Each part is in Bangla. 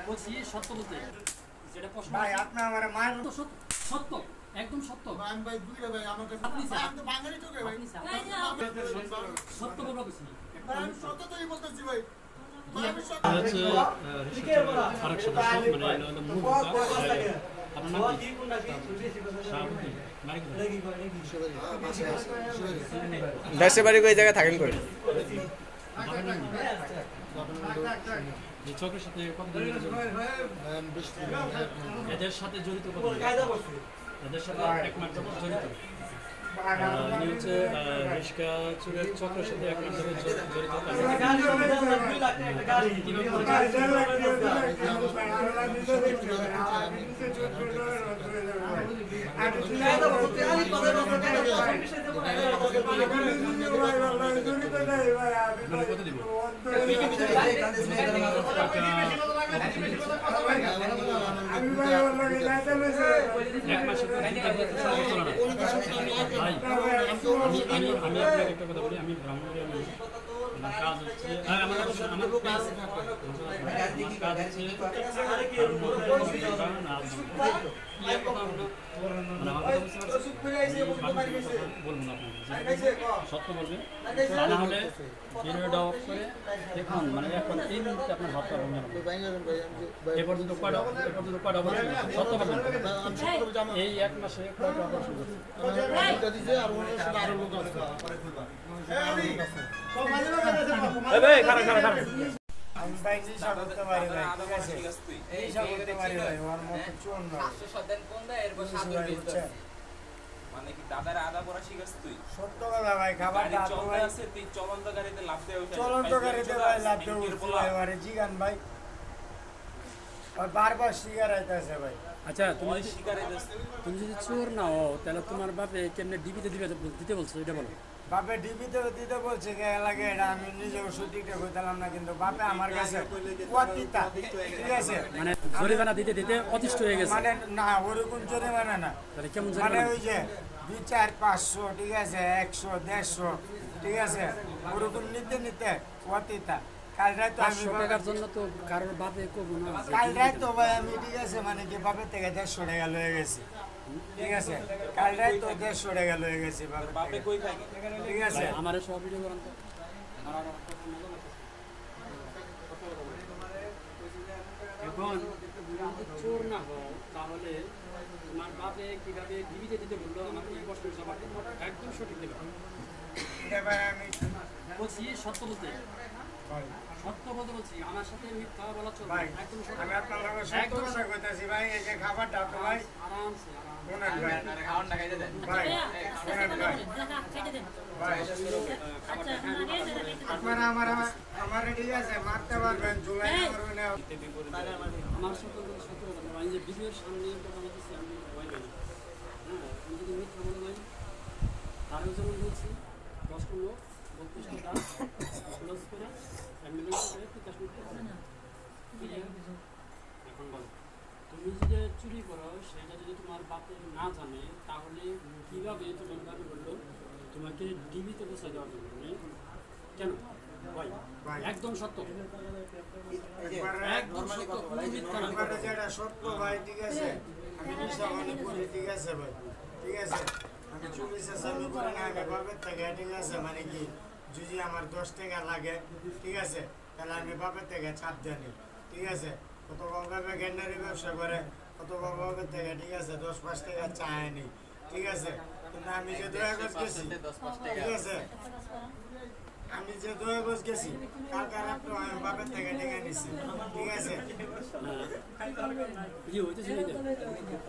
বলছি সত্য বলতে যেটা প্রশ্ন ভাই আপনি আমার মায়ের সত্য একদম সত্য আমি ভাই বুঝলে ভাই আমাকে আপনি স্যার আমি তো বাঙালি তো ভাই সত্য বলবো কিছু ভাই আমি সত্য তোই বলতেছি ভাই ভাই আমি সত্য হচ্ছে আরেক সদস্য মানে মূল আপনার দেশের বাড়ি ওই জায়গায় থাকেন করে যে চক্রের সাথে এদের সাথে জড়িত এদের সাথে এক মাস যাবত জড়িত ইনি হচ্ছে রিস্কা চুরের চক্রের সাথে এক মাস যাবত আমি আপনাকে একটা কথা বলি আমি ব্রাহ্মণবাড়িয়া আমার কাজ হচ্ছে আমার কাজ বলবো না আপনাকে সত্য বলবেন তা না হলে ভিডিওটা অফ করে দেখুন মানে এখন এই মুহূর্তে আপনার হাত পারবেন এ পর্যন্ত কয়টা অপারেশন সত্য বলবেন এই এক মাসে কয়টা অপারেশন করছে আমি ভাই সব করতে পারি ভাই ঠিক আছে এই সব করতে পারি ভাই ওর মত চোর না 500 কোন দা এরপর সাদর দিতে মানে কি দাদার আদা পড়া শিখাস তুই সত্য কথা ভাই খাবার দাও চলতে আছে তুই চলন্ত গাড়িতে লাফ দেও চলন্ত গাড়িতে ভাই লাভ দেও এবারে জিগান ভাই আর বারবার শিকার আইতাছে ভাই আচ্ছা তুমি যদি চোর না হও তাহলে তোমার বাপে কেমনে ডিবিতে দিতে বলছো এটা বলো বাপে ডিবিতে দিতে বলছে কে লাগে এটা আমি নিজে সঠিকটা কইতাম না কিন্তু বাপে আমার কাছে কুয়াতিতা ঠিক আছে মানে জরিমানা দিতে দিতে অতিষ্ঠ হয়ে গেছে মানে না ওরকম জরিমানা না তাহলে কেমন মানে জরিমানা ওই যে 2 4 500 ঠিক আছে 100 150 ঠিক আছে ওরকম নিতে নিতে কুয়াতিতা কাল রাত আমি 500 টাকার জন্য তো কারোর বাপে কবো না কাল রাত তো ভাই আমি ঠিক আছে মানে কি বাপের থেকে 150 টাকা লয়ে গেছি ঠিক আছে কাল রাত তো 150 টাকা লয়ে গেছি বাপে কই থাকে ঠিক আছে আমারে সব ভিডিও করেন তো এখন চোর না হও তাহলে তোমার বাপে কিভাবে ডিবিতে দিতে বললো আমাকে এই প্রশ্নের জবাব একদম সঠিক দেবে এবার আমি বলছি সত্য বলতে সত্য বলতে বলছি আমার সাথে মিথ্যা বলা চলবে ভাই একদম সত্য আমি আপনার লগে সত্য কথা কইতাছি ভাই এই যে খাবারটা তো ভাই আরামসে শোনেন ভাই খাওয়ান না খাইতে দেন ভাই শোনেন ভাই ভাই আপনারা আমার ঠিক আছে মারতে পারবেন জুলাই করবেন আমার সাথে সত্য কথা আমি যে ভিডিওর সামনে কথা বলতেছি আমি ভয় পাই না হ্যাঁ আমি যদি মিথ্যা বলে যাই তারও যেমন বলছি 10 লোক 32 টাকা ক্লোজ করে অ্যাম্বুলেন্স করে 50 মিনিট এখন বল তুমি যদি চুরি করো সেটা যদি তোমার বাপে না জানে তাহলে কীভাবে তোমার বাপে বললো তোমাকে ডিবিতে বসাই দেওয়ার জন্য কেন ভাই একদম সত্য একদম সত্য কোনো মিথ্যা না যেটা সত্য ভাই ঠিক আছে আমি নিশাবানি করি ঠিক আছে ভাই ঠিক আছে আমি চুরি চালু করি না আমি বাপের থেকে ঠিক আছে মানে কি যদি আমার 10 টাকা লাগে ঠিক আছে তাহলে আমি বাপের থেকে চাপ দেনি ঠিক আছে কত বাপে গেন্ডারি ব্যবসা করে কত বাপের থেকে ঠিক আছে 10-5 টাকা চায়নি ঠিক আছে কিন্তু আমি যে 2 গজ গেছি ঠিক আছে আমি যে 2 গজ গেছি কালকে রাত্রে আমি বাপের থেকে টাকা নিছি ঠিক আছে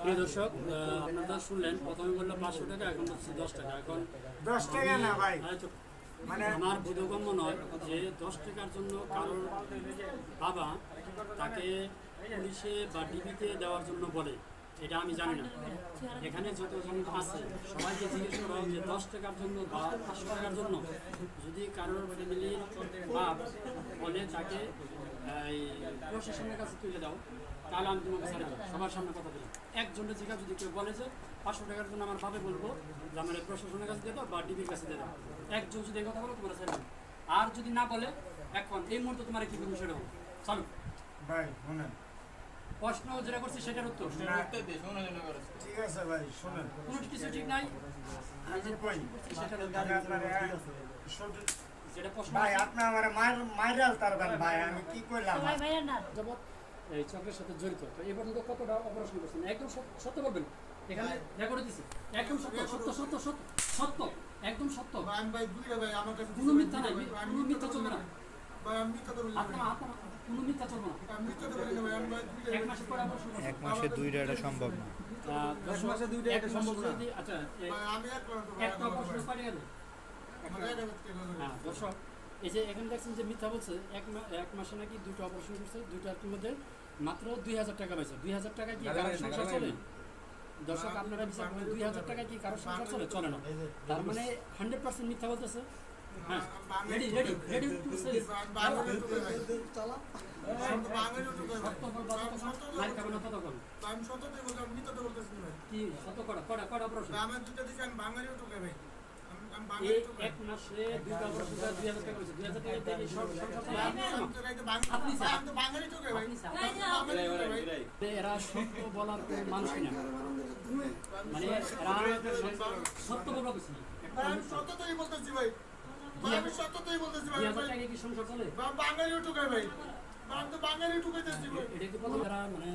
প্রিয় দর্শক আপনারা শুনলেন প্রথমে বললো 500 টাকা এখন হচ্ছে 10 টাকা এখন 10 টাকা না ভাই মানে আমার বোধগম্য নয় যে 10 টাকার জন্য কারোর বাবা তাকে পুলিশে বা ডিবিতে দেওয়ার জন্য বলে এটা আমি জানি না এখানে যতজন আছে সবাইকে জিজ্ঞেস করো যে 10 টাকার জন্য বা 500 টাকার জন্য যদি কারোর ফ্যামিলির বাপ বলে তাকে এই প্রশাসনের কাছে তুলে দাও তাহলে আমি তোমাকে ছেড়ে দেবো সবার সামনে কথা দিলাম একজনের জায়গা যদি কেউ বলে যে 500 টাকার জন্য আমার বাপে বলবো যে আমার প্রশাসনের কাছে দিয়ে দাও বা ডিবির কাছে দিয়ে দাও একজন যদি এই কথা বলো তোমার ছেড়ে দেবো আর যদি না বলে এখন এই মুহূর্তে তোমার কি করবো সেটা চালু ভাই শুনেন প্রশ্ন যেটা করছি সেটার উত্তর না, ঠিক আছে ভাই শুনেন কোনো কিছু ঠিক নাই আমি কই সেটার আমি আপনারে সঠিক যেটা প্রশ্ন ভাই আপনি আমার মাইরাল তারবেন ভাই আমি কি কইলাম জগৎ এই চক্রের সাথে জড়িত তো এই পর্যন্ত কতটা অপারেশন করছেন একদম সত্য বলবেন এখানে রেকর্ড দিছি একদম সত্য সত্য সত্য সত্য সত্য একদম সত্য ভাই আমি ভাই দুইটা ভাই আমার কাছে কোনো মিথ্যা নাই কোনো মিথ্যা চলবে না ভাই আমি মিথ্যা তো বলি না আপনার আপনার কোনো মিথ্যা চলবে না আমি মিথ্যা তো বলি না ভাই আমি ভাই দুইটা এক মাসের পরে অপারেশন করছেন এক মাসে দুইটা এটা সম্ভব না। এক মাসে দুইটা এটা সম্ভব না আচ্ছা ভাই আমি এক করে তো একটা অপারেশন পারি গেল হ্যাঁ দর্শক এই যে এখানে দেখছেন যে মিথ্যা বলছে এক মাসে নাকি দুটো অপারেশন করছে দুইটার মধ্যে মাত্র 2000 টাকা পাইছে 2000 টাকা কি কারো সংসার চলে দর্শক আপনারা বিচার করেন 2000 টাকা কি কারো সংসার চলে চলে না তার মানে 100% মিথ্যা বলতেছে হ্যাঁ ready ready ready to say বাঙালি তো ভাই চালা বাঙালি তো ভাই সত্য বলবা ততক্ষণ মার খাবে না ততক্ষণ আমি সত্য তো বলছি আমি মিথ্যা তো বলতেছি না ভাই কি সত্য করা করা করা অপারেশন আমি দুইটা দিছি আমি বাঙালি তো ভাই আমি বাঙালি এই তো এক মাসে দুইটা অপারেশন করে 2000 টাকা হয়েছে 2000 টাকা দিয়ে সব সংসার চলে আমি তো বাঙালি তো ভাই এরা সত্য বলার কোনো মানুষই না মানে এরা সত্য বলবা কিছু না আমি সত্যতাই বলতেছি ভাই আমি সত্যতাই বলতেছি ভাই 2000 টাকা কি সংসার চলে বাঙালি ঠুকাই ভাই আমি তো বাঙালি ঠুকাইতেছি ভাই এটা কি বলবো যারা মানে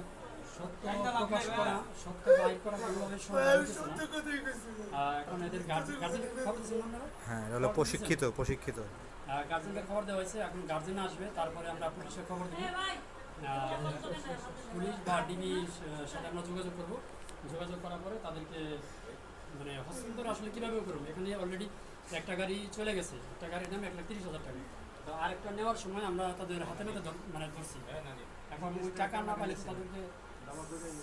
সত্য প্রকাশ করা সত্য বাইর করা কোনোভাবে সম্ভব আমি হচ্ছে সত্য না কথাই কইছি এখন এদের গার্জেনকে খবর দিয়েছেন আপনারা হ্যাঁ এটা হলো প্রশিক্ষিত প্রশিক্ষিত। গার্জেনকে খবর দেওয়া হয়েছে এখন গার্জেন আসবে তারপরে আমরা পুলিশে খবর দেবো পুলিশ বা ডিবির সাথে আমরা যোগাযোগ করব যোগাযোগ করার পরে তাদেরকে মানে হস্তান্তর আসলে কীভাবে করবো এখানে অলরেডি একটা গাড়ি চলে গেছে একটা গাড়ির দাম 1,30,000 টাকা তো আরেকটা নেওয়ার সময় আমরা তাদের হাতে নাতে মানে ধরছি এখন ওই টাকা না পাইলে তো তাদেরকে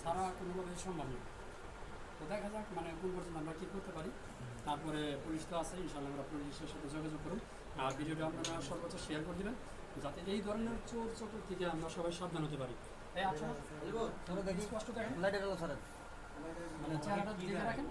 সারা কোনোভাবে সম্ভব না তো দেখা যাক মানে কোন পর্যন্ত আমরা কী করতে পারি তারপরে পুলিশ তো আছে ইনশাআল্লাহ আমরা পুলিশের সাথে যোগাযোগ করুন আর ভিডিওটা আপনারা সর্বোচ্চ শেয়ার করে দেবেন যাতে এই ধরনের চোর চক্র থেকে আমরা সবাই সাবধান হতে পারি এই আচ্ছা স্পষ্ট দেখেন মানে চেহারাটা দিকে রাখেন